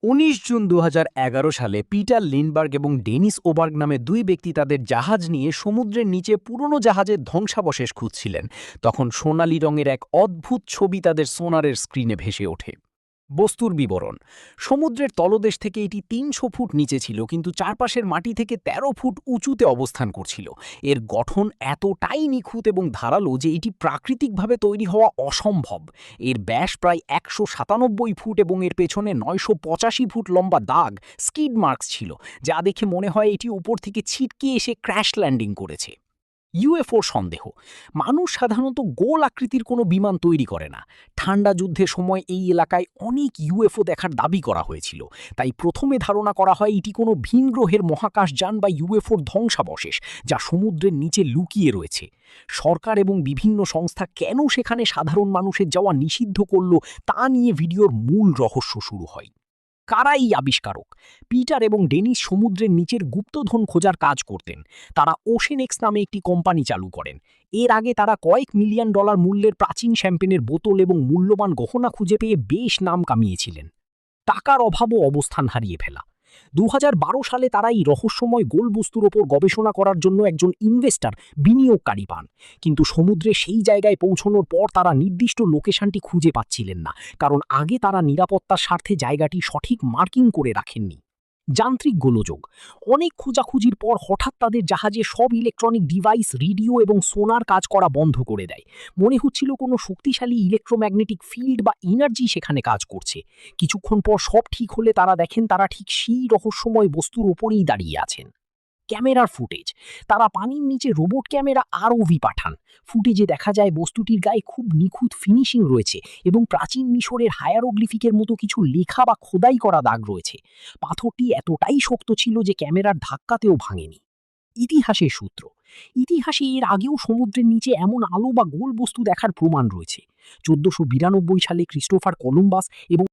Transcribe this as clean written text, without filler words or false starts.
১৯ June ২০১১ সালে Peter লিন্ডবার্গ এবং Dennis ওবার্গ নামে দুই ব্যক্তি তাদের জাহাজ নিয়ে সমুদ্রের নিচে পুরনো জাহাজের ধ্বংসাবশেষ খুঁজছিলেন। তখন সোনালি রঙের এক অদ্ভুত ছবি তাদের সোনারের স্ক্রিনে ভেসে ওঠে। বস্তুর বিবরণ: সমুদ্রের তলদেশ থেকে এটি ৩০০ ফুট নিচে ছিল, কিন্তু চারপাশের মাটি থেকে ১৩ ফুট উঁচুতে অবস্থান করছিল। এর গঠন এতটাই নিখুঁত এবং ধারালো যে এটি প্রাকৃতিকভাবে তৈরি হওয়া অসম্ভব। এর ব্যাস প্রায় ১৯৭ ফুট এবং এর পেছনে ৯৮৫ ফুট লম্বা দাগ, স্কিড মার্কস ছিল, যা দেখে মনে হয় এটি উপর থেকে ছিটকে এসে ক্র্যাশ ল্যান্ডিং করেছে। ইউএফওর সন্দেহ: মানুষ সাধারণত গোল আকৃতির কোনো বিমান তৈরি করে না। ঠান্ডা যুদ্ধের সময় এই এলাকায় অনেক ইউএফও দেখার দাবি করা হয়েছিল, তাই প্রথমে ধারণা করা হয় এটি কোনো ভিনগ্রহের মহাকাশযান বা ইউএফওর ধ্বংসাবশেষ, যা সমুদ্রের নিচে লুকিয়ে রয়েছে। সরকার এবং বিভিন্ন সংস্থা কেন সেখানে সাধারণ মানুষের যাওয়া নিষিদ্ধ করল, তা নিয়ে ভিডিওর মূল রহস্য শুরু হয়। কারা এই আবিষ্কারক? পিটার এবং ডেনিস সমুদ্রের নিচের গুপ্তধন খোঁজার কাজ করতেন। তারা ওশেনএক্স নামে একটি কোম্পানি চালু করেন। এর আগে তারা কয়েক মিলিয়ন ডলার মূল্যের প্রাচীন শ্যাম্পেনের বোতল এবং মূল্যবান গহনা খুঁজে পেয়ে বেশ নাম কামিয়েছিলেন। টাকার অভাব ও অবস্থান হারিয়ে ফেলা: ২০১২ সালে তারা এই রহস্যময় গোল বস্তুর ওপর গবেষণা করার জন্য একজন ইনভেস্টর, বিনিয়োগকারী পান। কিন্তু সমুদ্রে সেই জায়গায় পৌঁছানোর পর তারা নির্দিষ্ট লোকেশনটি খুঁজে পাচ্ছিলেন না, কারণ আগে তারা নিরাপত্তার স্বার্থে জায়গাটি সঠিক মার্কিং করে রাখেননি। যান্ত্রিক গোলযোগ: অনেক খোঁজাখুঁজির পর হঠাৎ তাদের জাহাজে সব ইলেকট্রনিক ডিভাইস, রেডিও এবং সোনার কাজ করা বন্ধ করে দেয়। মনে হচ্ছিল কোনো শক্তিশালী ইলেকট্রোম্যাগনেটিক ফিল্ড বা এনার্জি সেখানে কাজ করছে। কিছুক্ষণ পর সব ঠিক হলে তারা দেখেন তারা ঠিক সেই রহস্যময় বস্তুর ওপরেই দাঁড়িয়ে আছেন। ক্যামেরার ফুটেজ: তারা পানির নিচে রোবট ক্যামেরা আরওভি পাঠান। ফুটেজে দেখা যায় বস্তুটির গায়ে খুব নিখুঁত ফিনিশিং রয়েছে এবং প্রাচীন মিশরের হায়ারোগ্লিফিকের মতো কিছু লেখা বা খোদাই করা দাগ রয়েছে। পাথরটি এতটাই শক্ত ছিল যে ক্যামেরার ধাক্কাতেও ভাঙেনি। ইতিহাসের সূত্র: ইতিহাসে এর আগেও সমুদ্রের নিচে এমন আলো বা গোল বস্তু দেখার প্রমাণ রয়েছে। ১৪৯২ সালে ক্রিস্টোফার কলম্বাস এবং